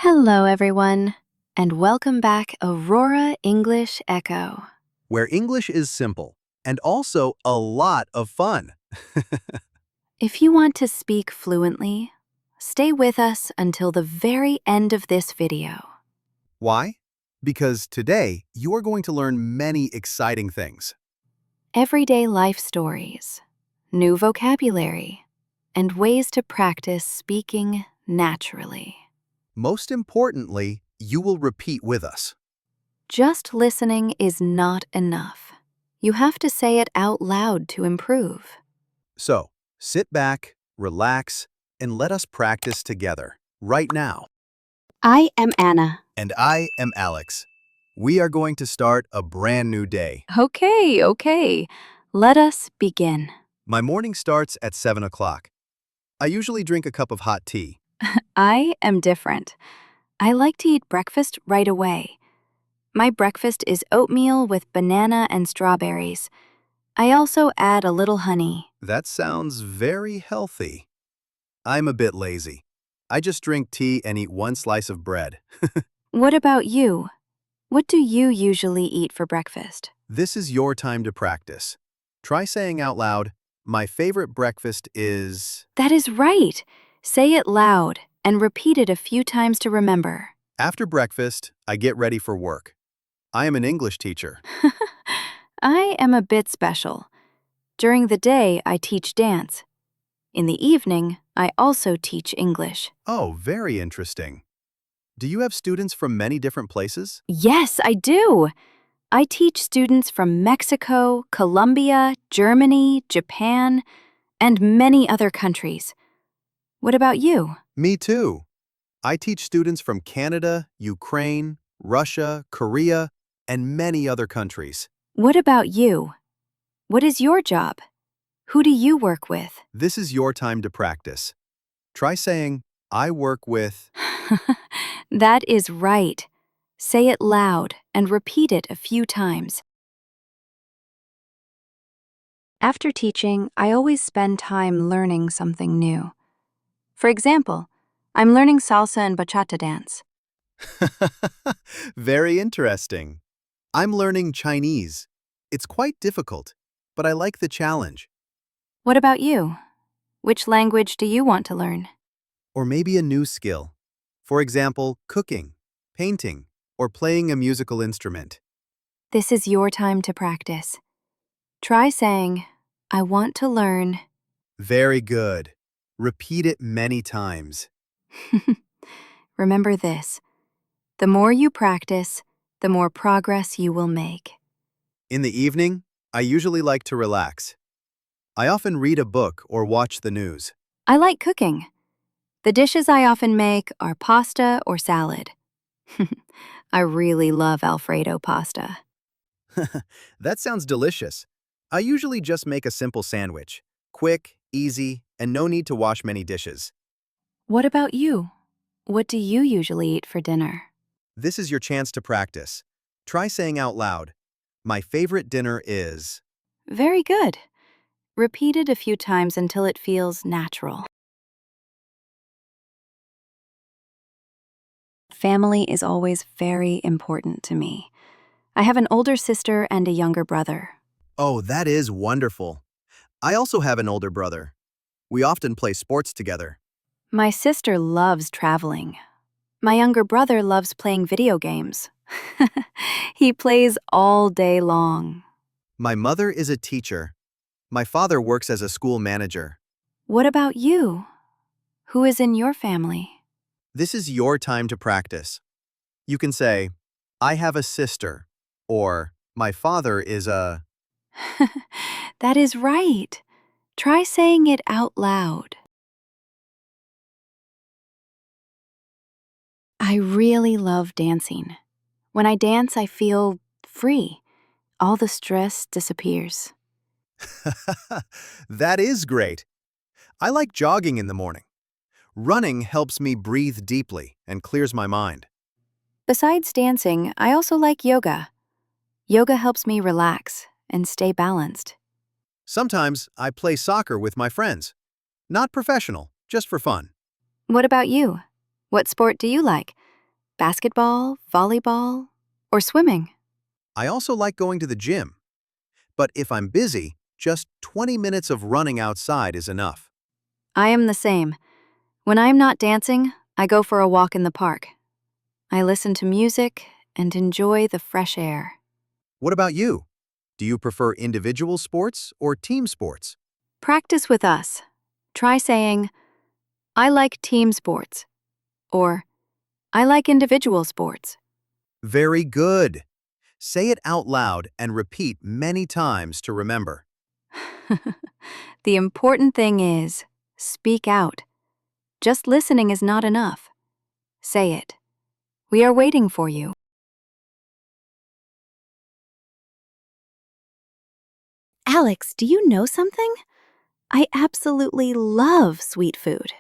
Hello, everyone, and welcome back Aurora English Echo. Where English is simple and also a lot of fun. If you want to speak fluently, stay with us until the very end of this video. Why? Because today you are going to learn many exciting things. Everyday life stories, new vocabulary, and ways to practice speaking naturally. Most importantly, you will repeat with us. Just listening is not enough. You have to say it out loud to improve. So, sit back, relax, and let us practice together, right now. I am Anna. And I am Alex. We are going to start a brand new day. Okay. Let us begin. My morning starts at 7 o'clock. I usually drink a cup of hot tea. I am different. I like to eat breakfast right away. My breakfast is oatmeal with banana and strawberries. I also add a little honey. That sounds very healthy. I'm a bit lazy. I just drink tea and eat one slice of bread. What about you? What do you usually eat for breakfast? This is your time to practice. Try saying out loud, my favorite breakfast is... That is right. Say it loud and repeat it a few times to remember. After breakfast, I get ready for work. I am an English teacher. I am a bit special. During the day, I teach dance. In the evening, I also teach English. Oh, very interesting. Do you have students from many different places? Yes, I do. I teach students from Mexico, Colombia, Germany, Japan, and many other countries. What about you? Me too. I teach students from Canada, Ukraine, Russia, Korea, and many other countries. What about you? What is your job? Who do you work with? This is your time to practice. Try saying, I work with... That is right. Say it loud and repeat it a few times. After teaching, I always spend time learning something new. For example, I'm learning salsa and bachata dance. Very interesting. I'm learning Chinese. It's quite difficult, but I like the challenge. What about you? Which language do you want to learn? Or maybe a new skill. For example, cooking, painting, or playing a musical instrument. This is your time to practice. Try saying, I want to learn. Very good. Repeat it many times. Remember this. The more you practice, the more progress you will make. In the evening, I usually like to relax. I often read a book or watch the news. I like cooking. The dishes I often make are pasta or salad. I really love Alfredo pasta. That sounds delicious. I usually just make a simple sandwich. Quick, easy, and no need to wash many dishes. What about you? What do you usually eat for dinner? This is your chance to practice. Try saying out loud, my favorite dinner is... Very good. Repeat it a few times until it feels natural. Family is always very important to me. I have an older sister and a younger brother. Oh, that is wonderful. I also have an older brother. We often play sports together. My sister loves traveling. My younger brother loves playing video games. He plays all day long. My mother is a teacher. My father works as a school manager. What about you? Who is in your family? This is your time to practice. You can say, I have a sister, or my father is a... That is right. Try saying it out loud. I really love dancing. When I dance, I feel free. All the stress disappears. That is great. I like jogging in the morning. Running helps me breathe deeply and clears my mind. Besides dancing, I also like yoga. Yoga helps me relax and stay balanced. Sometimes I play soccer with my friends. Not professional, just for fun. What about you? What sport do you like? basketball, volleyball, or swimming. I also like going to the gym. But if I'm busy, just 20 minutes of running outside is enough. I am the same. When I'm not dancing, I go for a walk in the park. I listen to music and enjoy the fresh air. What about you? Do you prefer individual sports or team sports? Practice with us. Try saying, I like team sports, or I like individual sports. Very good. Say it out loud and repeat many times to remember. The important thing is, speak out. Just listening is not enough. Say it. We are waiting for you. Alex, do you know something? I absolutely love sweet food.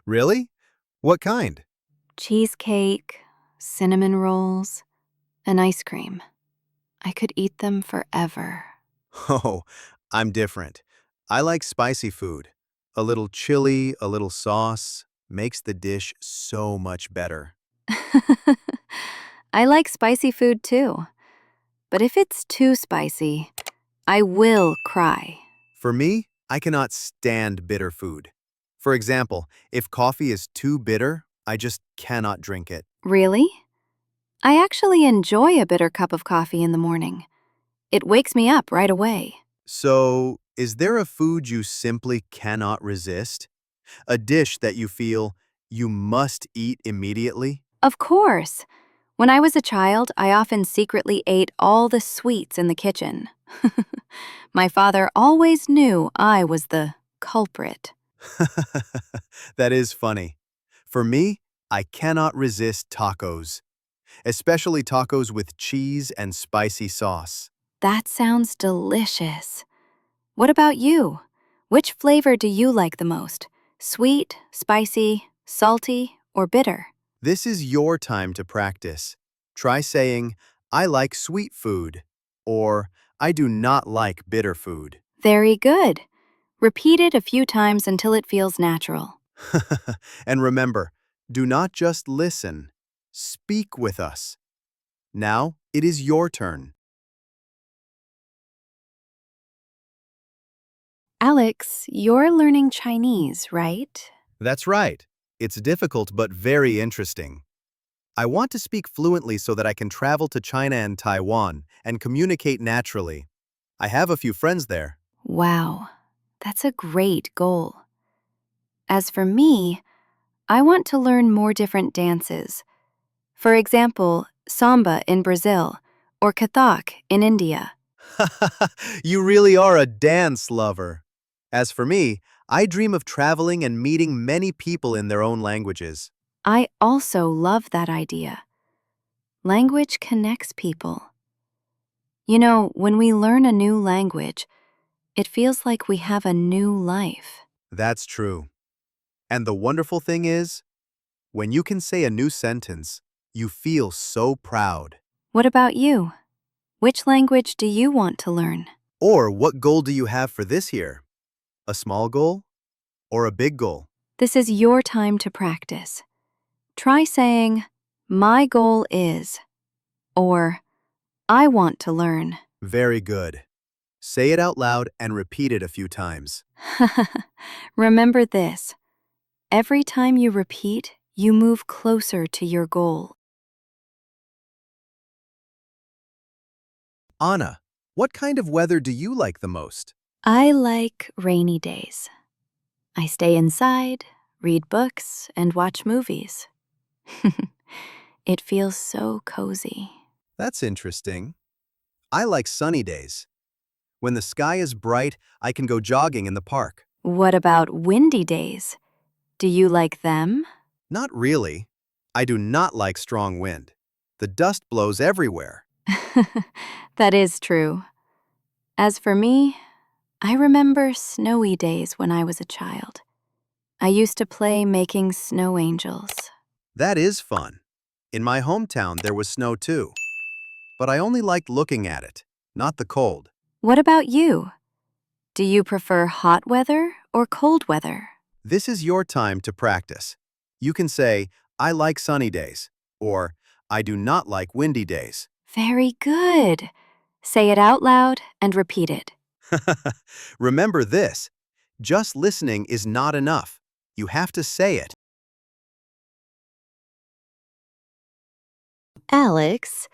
Really? What kind? Cheesecake, cinnamon rolls, and ice cream. I could eat them forever. Oh, I'm different. I like spicy food. A little chili, a little sauce makes the dish so much better. I like spicy food too, but if it's too spicy, I will cry. For me, I cannot stand bitter food. For example, if coffee is too bitter, I just cannot drink it. Really? I actually enjoy a bitter cup of coffee in the morning. It wakes me up right away. So, is there a food you simply cannot resist? A dish that you feel you must eat immediately? Of course. When I was a child, I often secretly ate all the sweets in the kitchen. My father always knew I was the culprit. That is funny. For me, I cannot resist tacos, especially tacos with cheese and spicy sauce. That sounds delicious. What about you? Which flavor do you like the most? Sweet, spicy, salty, or bitter? This is your time to practice. Try saying, I like sweet food, or I do not like bitter food. Very good. Repeat it a few times until it feels natural. And remember, do not just listen, speak with us. Now, it is your turn. Alex, you're learning Chinese, right? That's right. It's difficult but very interesting. I want to speak fluently so that I can travel to China and Taiwan and communicate naturally. I have a few friends there. Wow, that's a great goal. As for me, I want to learn more different dances. For example, samba in Brazil or Kathak in India. You really are a dance lover. As for me, I dream of traveling and meeting many people in their own languages. I also love that idea. Language connects people. You know, when we learn a new language, it feels like we have a new life. That's true. And the wonderful thing is, when you can say a new sentence, you feel so proud. What about you? Which language do you want to learn? Or what goal do you have for this year? A small goal or a big goal? This is your time to practice. Try saying, my goal is, or I want to learn. Very good. Say it out loud and repeat it a few times. Remember this. Every time you repeat, you move closer to your goal. Anna, what kind of weather do you like the most? I like rainy days. I stay inside, read books, and watch movies. It feels so cozy. That's interesting. I like sunny days. When the sky is bright, I can go jogging in the park. What about windy days? Do you like them? Not really. I do not like strong wind. The dust blows everywhere. That is true. As for me, I remember snowy days when I was a child. I used to play making snow angels. That is fun. In my hometown, there was snow too. But I only liked looking at it, not the cold. What about you? Do you prefer hot weather or cold weather? This is your time to practice. You can say, I like sunny days, or I do not like windy days. Very good. Say it out loud and repeat it. Remember this, just listening is not enough. You have to say it. Alex,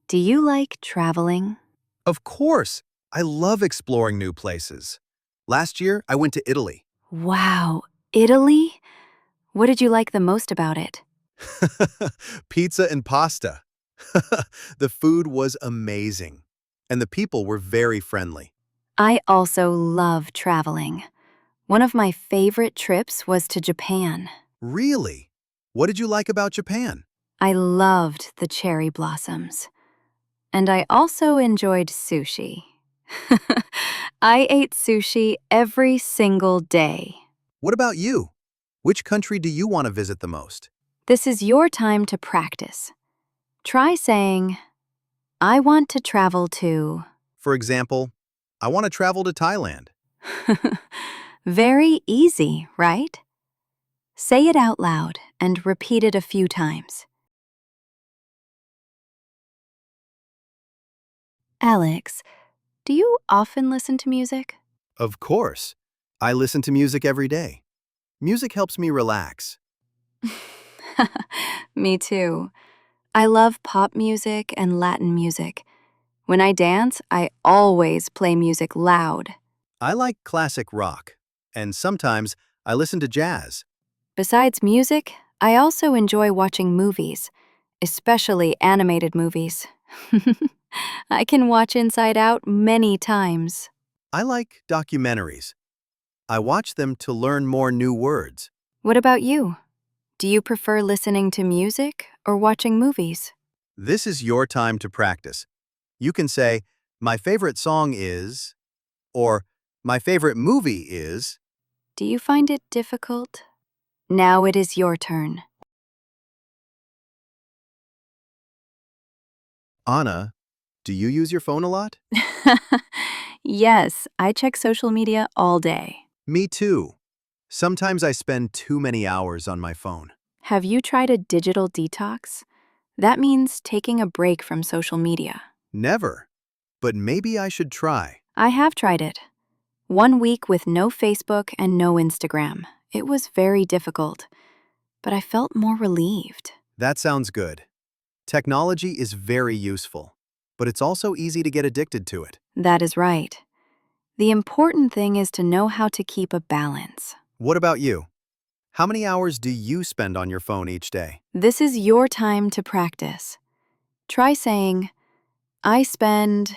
do you like traveling? Of course, I love exploring new places. Last year, I went to Italy. Wow, Italy? What did you like the most about it? Pizza and pasta. The food was amazing, and the people were very friendly. I also love traveling. One of my favorite trips was to Japan. Really? What did you like about Japan? I loved the cherry blossoms. And I also enjoyed sushi. I ate sushi every single day. What about you? Which country do you want to visit the most? This is your time to practice. Try saying, I want to travel to. For example, I want to travel to Thailand. Very easy, right? Say it out loud and repeat it a few times. Alex, do you often listen to music? Of course. I listen to music every day. Music helps me relax. Me too. I love pop music and Latin music. When I dance, I always play music loud. I like classic rock, and sometimes I listen to jazz. Besides music, I also enjoy watching movies, especially animated movies. I can watch Inside Out many times. I like documentaries. I watch them to learn more new words. What about you? Do you prefer listening to music or watching movies? This is your time to practice. You can say, my favorite song is, or my favorite movie is. Do you find it difficult? Now it is your turn. Anna, do you use your phone a lot? Yes, I check social media all day. Me too. Sometimes I spend too many hours on my phone. Have you tried a digital detox? That means taking a break from social media. Never. But maybe I should try. I have tried it. 1 week with no Facebook and no Instagram. It was very difficult, but I felt more relieved. That sounds good. Technology is very useful, but it's also easy to get addicted to it. That is right. The important thing is to know how to keep a balance. What about you? How many hours do you spend on your phone each day? This is your time to practice. Try saying, I spend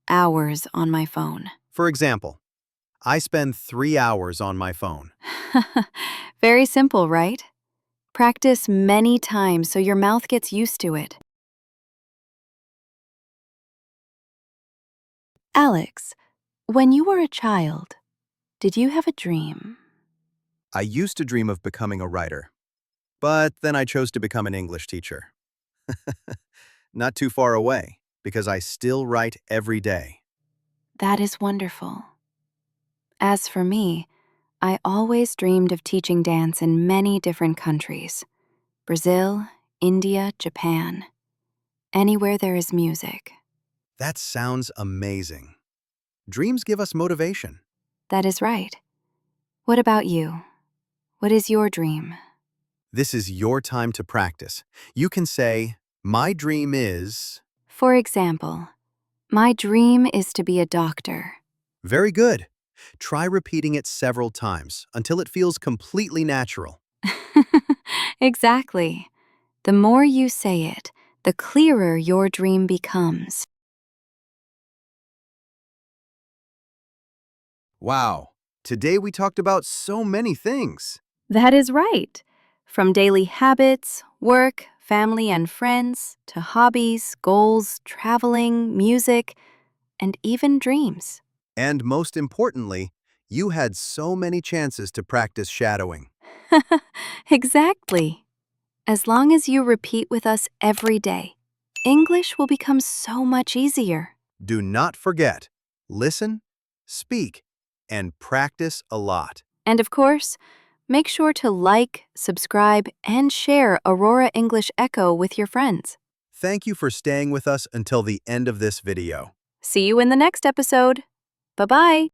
hours on my phone. For example, I spend 3 hours on my phone. Very simple, right? Practice many times so your mouth gets used to it. Alex, when you were a child, did you have a dream? I used to dream of becoming a writer, but then I chose to become an English teacher. Not too far away, because I still write every day. That is wonderful. As for me, I always dreamed of teaching dance in many different countries. Brazil, India, Japan. Anywhere there is music. That sounds amazing. Dreams give us motivation. That is right. What about you? What is your dream? This is your time to practice. You can say, my dream is. For example, my dream is to be a doctor. Very good. Try repeating it several times until it feels completely natural. Exactly. The more you say it, the clearer your dream becomes. Wow, today we talked about so many things. That is right. From daily habits, work, family and friends, to hobbies, goals, traveling, music, and even dreams. And most importantly, you had so many chances to practice shadowing. Exactly. As long as you repeat with us every day, English will become so much easier. Do not forget, listen, speak, and practice a lot. And of course, Make sure to like, subscribe, and share Aurora English Echo with your friends. Thank you for staying with us until the end of this video. See you in the next episode. Bye-bye.